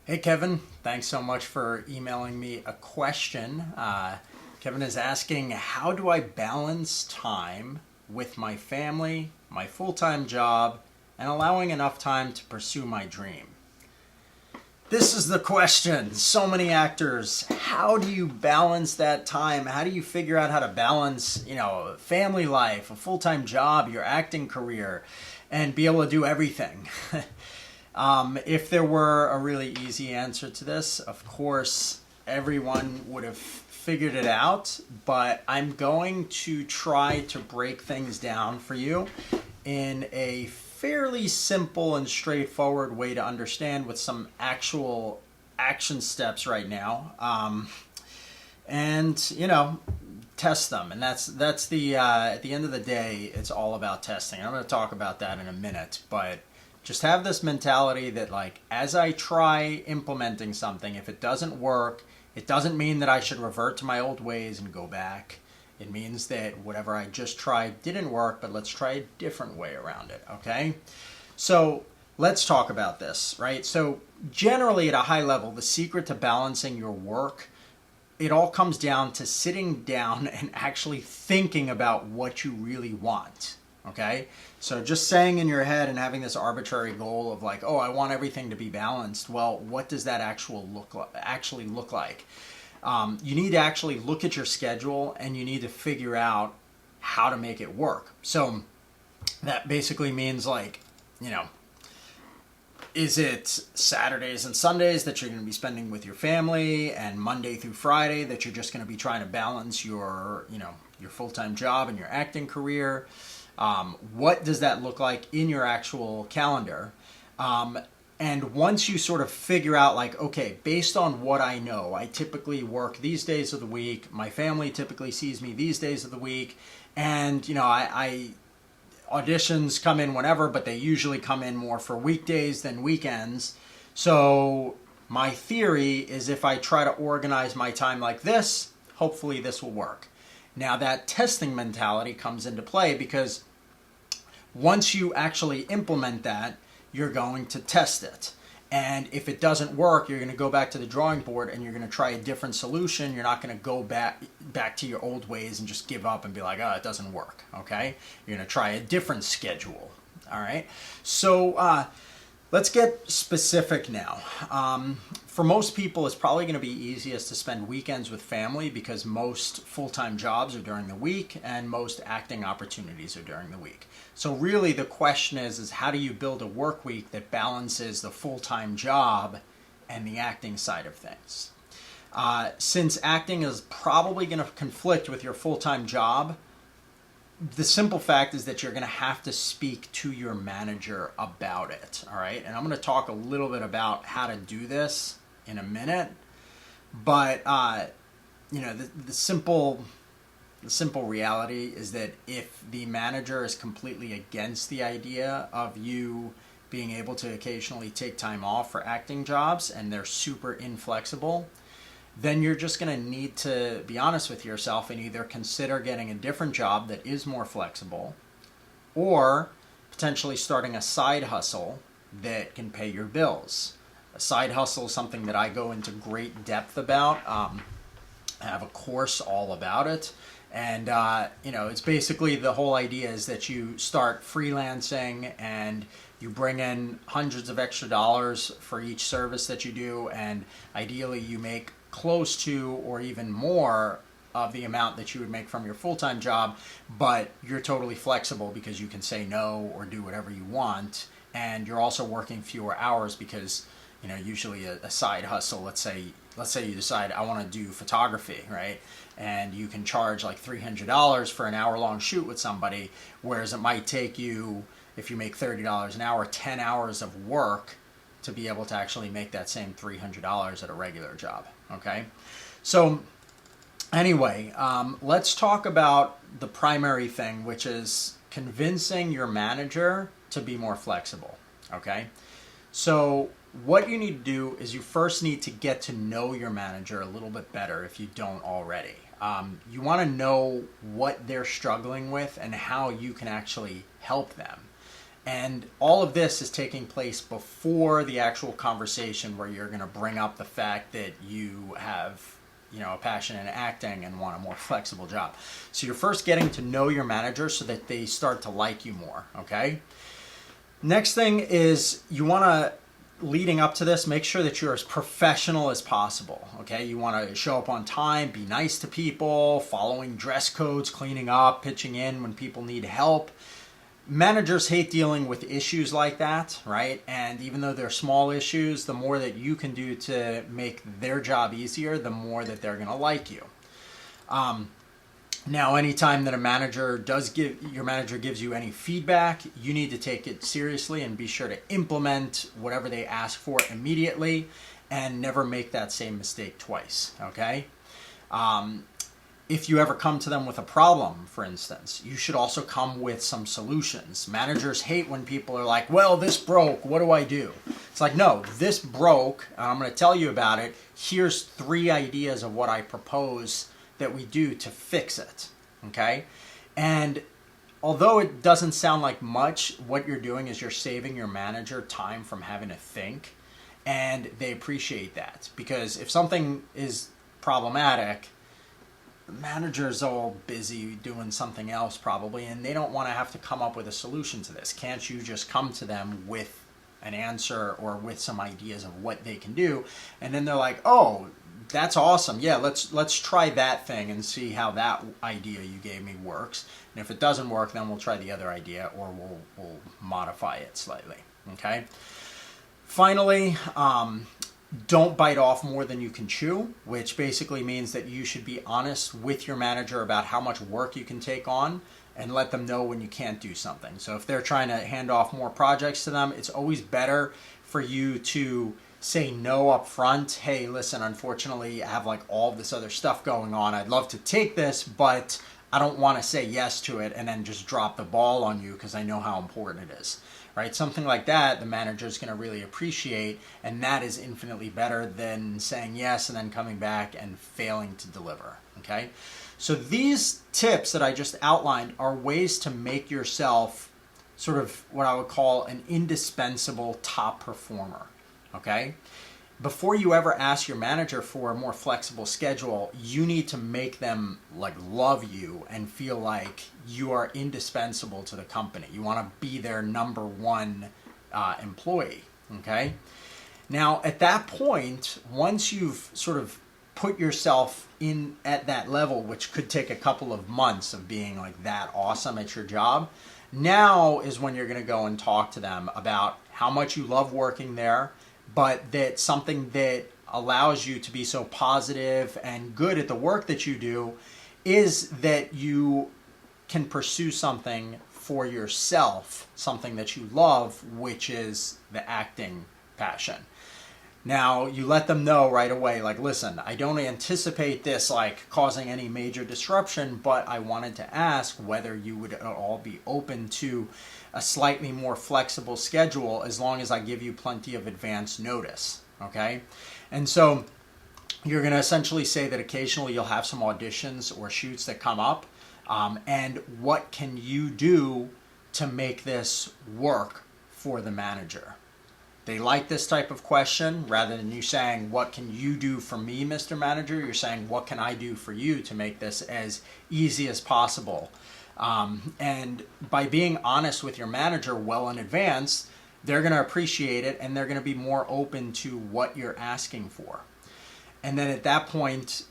Hey, Kevin. Thanks so much for emailing me a question. Kevin is asking, how do I balance time with my family, my full time job, and allowing enough time to pursue my dream? This is the question. So many actors. How do you balance that time? How do you figure out how to balance, family life, a full time job, your acting career, and be able to do everything? If there were a really easy answer to this, of course, everyone would have figured it out, but I'm going to try to break things down for you in a fairly simple and straightforward way to understand with some actual action steps right now. And, test them. And that's the at the end of the day, it's all about testing. I'm going to talk about that in a minute, but just have this mentality that, like, as I try implementing something, if it doesn't work, it doesn't mean that I should revert to my old ways and go back. It means that whatever I just tried didn't work, but let's try a different way around it, okay? So let's talk about this, right? So generally, at a high level, the secret to balancing your work, it all comes down to sitting down and actually thinking about what you really want. Okay, so just saying in your head and having this arbitrary goal of, like, oh, I want everything to be balanced. Well, what does that actually look like? You need to actually look at your schedule and you need to figure out how to make it work. So that basically means, like, you know, is it Saturdays and Sundays that you're going to be spending with your family, and Monday through Friday that you're just going to be trying to balance your, your full-time job and your acting career? What does that look like in your actual calendar? And once you sort of figure out, like, okay, based on what I know, I typically work these days of the week, my family typically sees me these days of the week, and, I auditions come in whenever, but they usually come in more for weekdays than weekends. So my theory is, if I try to organize my time like this, hopefully this will work. Now, that testing mentality comes into play because once you actually implement that, you're going to test it. And if it doesn't work, you're going to go back to the drawing board and you're going to try a different solution. You're not going to go back to your old ways and just give up and be like, oh, it doesn't work. Okay? You're going to try a different schedule. All right? So let's get specific now. For most people, it's probably going to be easiest to spend weekends with family because most full-time jobs are during the week and most acting opportunities are during the week. So really the question is how do you build a work week that balances the full-time job and the acting side of things? Since acting is probably going to conflict with your full-time job, the simple fact is that you're going to have to speak to your manager about it, all right? And I'm going to talk a little bit about how to do this in a minute, but the simple reality is that if the manager is completely against the idea of you being able to occasionally take time off for acting jobs and they're super inflexible, then you're just going to need to be honest with yourself and either consider getting a different job that is more flexible or potentially starting a side hustle that can pay your bills. A side hustle is something that I go into great depth about. I have a course all about it. And, it's basically the whole idea is that you start freelancing and you bring in hundreds of extra dollars for each service that you do. And ideally you make close to or even more of the amount that you would make from your full-time job, but you're totally flexible because you can say no or do whatever you want. And you're also working fewer hours because, usually a side hustle, let's say you decide I want to do photography, right? And you can charge like $300 for an hour-long shoot with somebody, whereas it might take you, if you make $30 an hour, 10 hours of work to be able to actually make that same $300 at a regular job, okay? So anyway, let's talk about the primary thing, which is convincing your manager to be more flexible, okay? So what you need to do is you first need to get to know your manager a little bit better if you don't already. You want to know what they're struggling with and how you can actually help them. And all of this is taking place before the actual conversation where you're going to bring up the fact that you have, a passion in acting and want a more flexible job. So you're first getting to know your manager so that they start to like you more, okay? Next thing is you want to, leading up to this, make sure that you're as professional as possible, okay? You want to show up on time, be nice to people, following dress codes, cleaning up, pitching in when people need help. Managers hate dealing with issues like that, right? And even though they're small issues, the more that you can do to make their job easier, the more that they're going to like you. Now, anytime that your manager gives you any feedback, you need to take it seriously and be sure to implement whatever they ask for immediately and never make that same mistake twice, okay? If you ever come to them with a problem, for instance, you should also come with some solutions. Managers hate when people are like, well, this broke, what do I do? It's like, no, this broke, and I'm going to tell you about it. Here's 3 ideas of what I propose that we do to fix it, okay? And although it doesn't sound like much, what you're doing is you're saving your manager time from having to think, and they appreciate that. Because if something is problematic, the manager's all busy doing something else probably, and they don't want to have to come up with a solution to this. Can't you just come to them with an answer or with some ideas of what they can do? And then they're like, oh, that's awesome. Yeah, let's try that thing and see how that idea you gave me works. And if it doesn't work, then we'll try the other idea, or we'll modify it slightly. Okay. Finally, don't bite off more than you can chew, which basically means that you should be honest with your manager about how much work you can take on and let them know when you can't do something. So if they're trying to hand off more projects to them, it's always better for you to say no up front. Hey, listen, unfortunately, I have like all this other stuff going on. I'd love to take this, but I don't want to say yes to it and then just drop the ball on you because I know how important it is. Right? Something like that, the manager is going to really appreciate, and that is infinitely better than saying yes and then coming back and failing to deliver. Okay? So these tips that I just outlined are ways to make yourself sort of what I would call an indispensable top performer. Okay? Before you ever ask your manager for a more flexible schedule, you need to make them like love you and feel like you are indispensable to the company. You want to be their number one employee. Okay? Now, at that point, once you've sort of put yourself in at that level, which could take a couple of months of being like that awesome at your job, now is when you're going to go and talk to them about how much you love working there, but that something that allows you to be so positive and good at the work that you do is that you can pursue something for yourself, something that you love, which is the acting passion. Now, you let them know right away, like, listen, I don't anticipate this like causing any major disruption, but I wanted to ask whether you would all be open to a slightly more flexible schedule as long as I give you plenty of advance notice, okay? And so you're going to essentially say that occasionally you'll have some auditions or shoots that come up, and what can you do to make this work for the manager? They like this type of question. Rather than you saying, what can you do for me, Mr. Manager? You're saying, what can I do for you to make this as easy as possible? And by being honest with your manager well in advance, they're going to appreciate it and they're going to be more open to what you're asking for. And then at that point,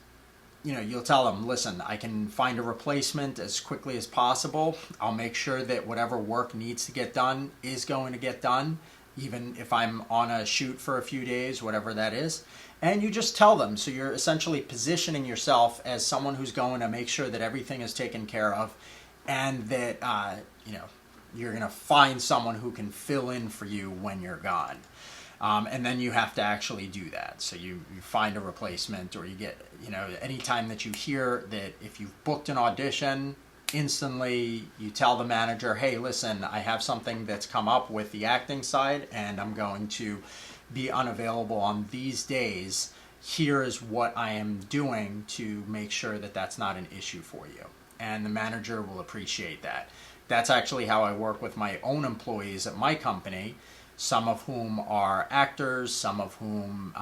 you'll tell them, listen, I can find a replacement as quickly as possible. I'll make sure that whatever work needs to get done is going to get done, even if I'm on a shoot for a few days, whatever that is. And you just tell them. So you're essentially positioning yourself as someone who's going to make sure that everything is taken care of and that, you're going to find someone who can fill in for you when you're gone. And then you have to actually do that. So you find a replacement, or you get, anytime that you hear that if you've booked an audition, instantly you tell the manager, hey, listen, I have something that's come up with the acting side and I'm going to be unavailable on these days. Here is what I am doing to make sure that that's not an issue for you. And the manager will appreciate that. that's actually how I work with my own employees at my company, some of whom are actors, some of whom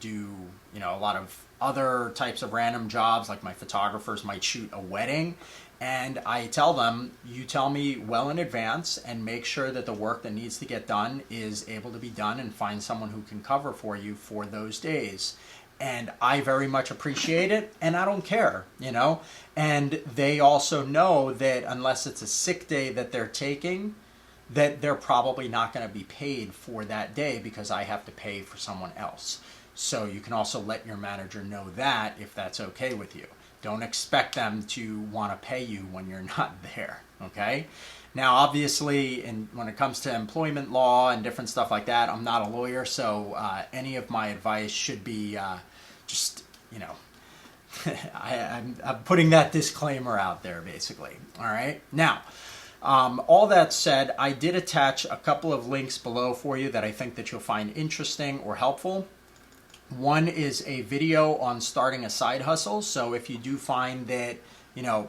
do, a lot of other types of random jobs, like my photographers might shoot a wedding. And I tell them, you tell me well in advance and make sure that the work that needs to get done is able to be done, and find someone who can cover for you for those days. And I very much appreciate it, and I don't care, And they also know that unless it's a sick day that they're taking, that they're probably not going to be paid for that day because I have to pay for someone else. So you can also let your manager know that, if that's okay with you. Don't expect them to want to pay you when you're not there, okay? Now, obviously, when it comes to employment law and different stuff like that, I'm not a lawyer, so any of my advice should be I'm putting that disclaimer out there, basically, all right? Now, all that said, I did attach a couple of links below for you that I think that you'll find interesting or helpful. One is a video on starting a side hustle. So if you do find that,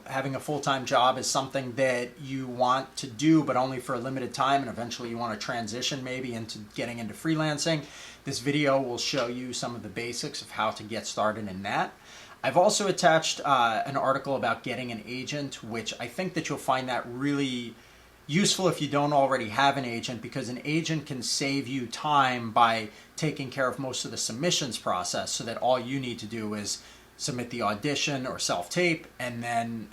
having a full-time job is something that you want to do, but only for a limited time, and eventually you want to transition maybe into getting into freelancing, this video will show you some of the basics of how to get started in that. I've also attached an article about getting an agent, which I think that you'll find that really useful if you don't already have an agent, because an agent can save you time by taking care of most of the submissions process, so that all you need to do is submit the audition or self-tape and then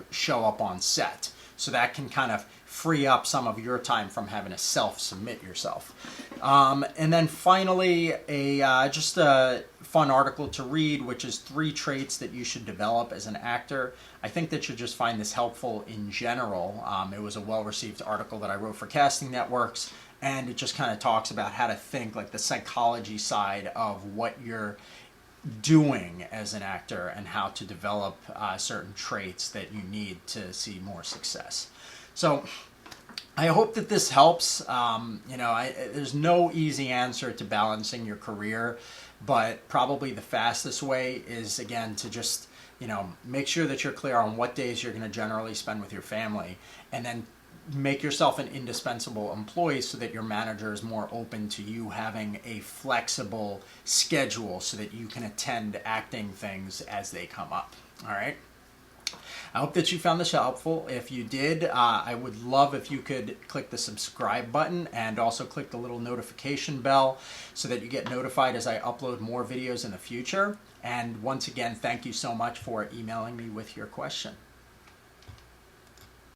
show up on set. So that can kind of free up some of your time from having to self-submit yourself. And then finally, just a fun article to read, which is 3 traits that you should develop as an actor. I think that you'll just find this helpful in general. It was a well-received article that I wrote for Casting Networks, and it just kind of talks about how to think, like the psychology side of what you're doing as an actor and how to develop certain traits that you need to see more success. So I hope that this helps. There's no easy answer to balancing your career, but probably the fastest way is, again, to just make sure that you're clear on what days you're going to generally spend with your family, and then make yourself an indispensable employee so that your manager is more open to you having a flexible schedule so that you can attend acting things as they come up. All right. I hope that you found this helpful. If you did, I would love if you could click the subscribe button and also click the little notification bell so that you get notified as I upload more videos in the future. And once again, thank you so much for emailing me with your question.